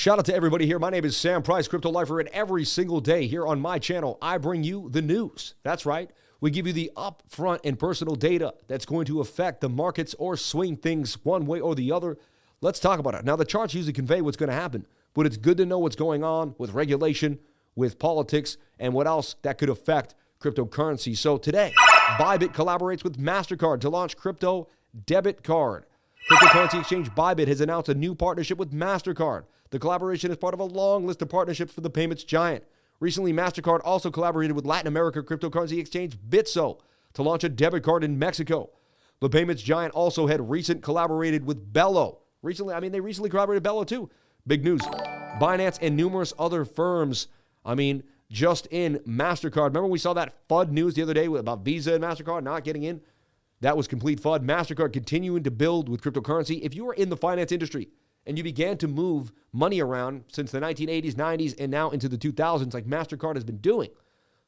Shout out to everybody here. My name is Sam Price, Crypto Lifer, and every single day here on my channel, I bring you the news. That's right. We give you the upfront and personal data that's going to affect the markets or swing things one way or the other. Let's talk about it. Now, the charts usually convey what's going to happen, but it's good to know what's going on with regulation, with politics, and what else that could affect cryptocurrency. So today, Bybit collaborates with MasterCard to launch crypto debit card. Cryptocurrency exchange Bybit has announced a new partnership with MasterCard. The collaboration is part of a long list of partnerships for the payments giant. Recently, MasterCard also collaborated with Latin America cryptocurrency exchange Bitso to launch a debit card in Mexico. The payments giant also had collaborated with Bello. They recently collaborated with Bello too. Big news. Binance and numerous other firms, just in MasterCard. Remember we saw that FUD news the other day about Visa and MasterCard not getting in? That was complete FUD. MasterCard continuing to build with cryptocurrency. If you are in the finance industry and you began to move money around since the 1980s, 90s, and now into the 2000s like MasterCard has been doing,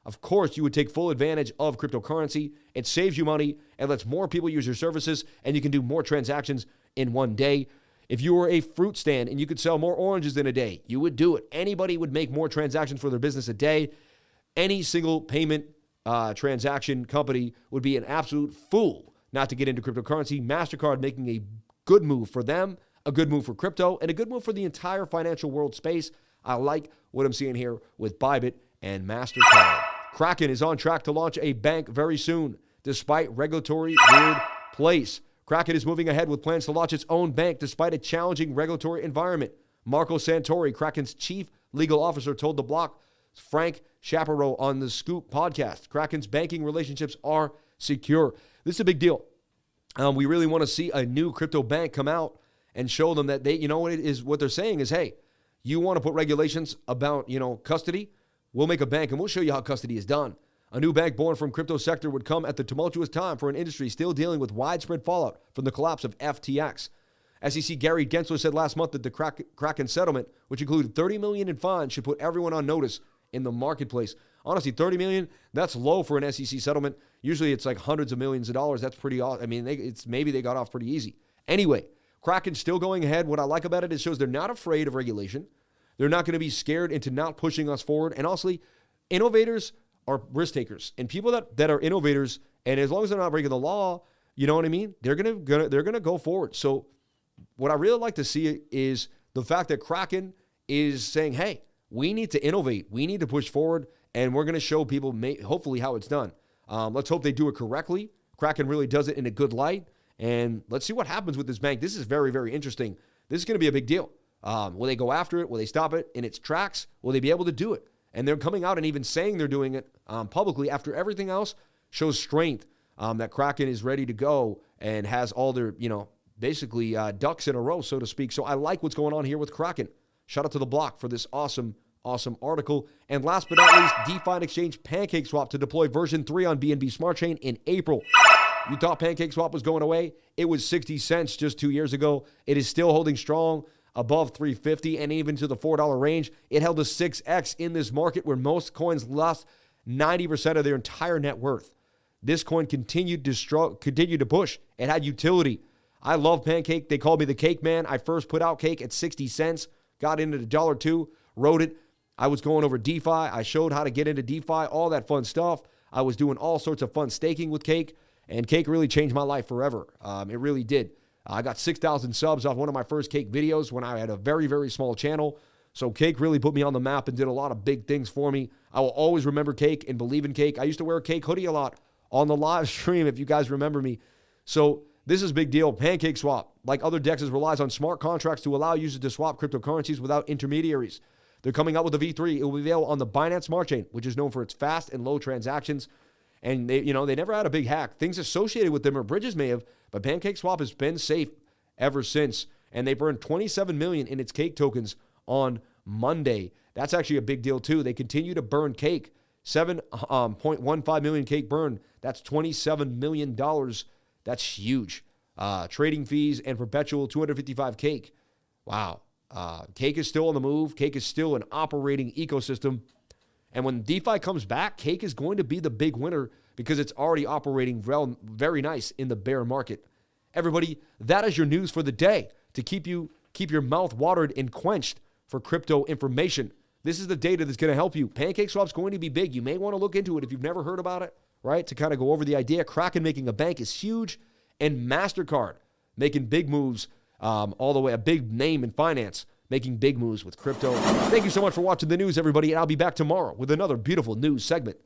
of course you would take full advantage of cryptocurrency. It saves you money and lets more people use your services, and you can do more transactions in one day. If you were a fruit stand and you could sell more oranges in a day, you would do it. Anybody would make more transactions for their business a day. Any single payment transaction company would be an absolute fool not to get into cryptocurrency. MasterCard making a good move for them, a good move for crypto, and a good move for the entire financial world space. I like what I'm seeing here with Bybit and MasterCard. Kraken is on track to launch a bank very soon, despite regulatory weird place. Kraken is moving ahead with plans to launch its own bank despite a challenging regulatory environment. Marco Santori, Kraken's chief legal officer, told The Block Frank Chaparro on the Scoop podcast, Kraken's banking relationships are secure. This is a big deal. We really want to see a new crypto bank come out and show them that they, what they're saying is, hey, you want to put regulations about, custody? We'll make a bank and we'll show you how custody is done. A new bank born from crypto sector would come at the tumultuous time for an industry still dealing with widespread fallout from the collapse of FTX. SEC Gary Gensler said last month that the Kraken settlement, which included $30 million in fines, should put everyone on notice in the marketplace. Honestly, $30 million, that's low for an SEC settlement. Usually it's like hundreds of millions of dollars. That's pretty awesome. Maybe they got off pretty easy. Anyway, Kraken's still going ahead. What I like about it is shows they're not afraid of regulation. They're not going to be scared into not pushing us forward. And honestly, innovators are risk takers, and people that are innovators, and as long as they're not breaking the law, you know what I mean? They're gonna go forward. So what I really like to see is the fact that Kraken is saying, hey, we need to innovate, we need to push forward, and we're gonna show people hopefully how it's done. Let's hope they do it correctly. Kraken really does it in a good light, and let's see what happens with this bank. This is very, very interesting. This is gonna be a big deal. Will they go after it? Will they stop it in its tracks? Will they be able to do it? And they're coming out and even saying they're doing it publicly after everything else shows strength that Kraken is ready to go and has all their, basically ducks in a row, so to speak. So I like what's going on here with Kraken. Shout out to The Block for this awesome article. And last but not least, DeFi exchange Pancake Swap to deploy version 3 on BNB Smart Chain in April. You thought Pancake Swap was going away? It was 60 cents just 2 years ago. It is still holding strong above $3.50 and even to the $4 range. It held a 6x in this market where most coins lost 90% of their entire net worth. This coin continued to push. It had utility. I love Pancake. They called me the Cake Man. I first put out Cake at 60 cents, got into the $1.02, wrote it. I was going over DeFi. I showed how to get into DeFi, all that fun stuff. I was doing all sorts of fun staking with Cake, and Cake really changed my life forever. It really did. I got 6,000 subs off one of my first Cake videos when I had a very, very small channel. So Cake really put me on the map and did a lot of big things for me. I will always remember Cake and believe in Cake. I used to wear a Cake hoodie a lot on the live stream, if you guys remember me. So this is a big deal. Pancake Swap, like other DEXs, relies on smart contracts to allow users to swap cryptocurrencies without intermediaries. They're coming out with a V3. It will be available on the Binance Smart Chain, which is known for its fast and low transactions. And they never had a big hack. Things associated with them or bridges may have, but Pancake Swap has been safe ever since. And they burned 27 million in its Cake tokens on Monday. That's actually a big deal too. They continue to burn Cake. 7.15 million Cake burn. That's $27 million. That's huge. Trading fees and perpetual 255 Cake. Wow. Cake is still on the move. Cake is still an operating ecosystem. And when DeFi comes back, Cake is going to be the big winner because it's already operating very nice in the bear market. Everybody, that is your news for the day to keep your mouth watered and quenched for crypto information. This is the data that's going to help you. Pancake Swap's going to be big. You may want to look into it if you've never heard about it, right? To kind of go over the idea. Kraken making a bank is huge, and MasterCard making big moves all the way, a big name in finance, making big moves with crypto. Thank you so much for watching the news, everybody, and I'll be back tomorrow with another beautiful news segment.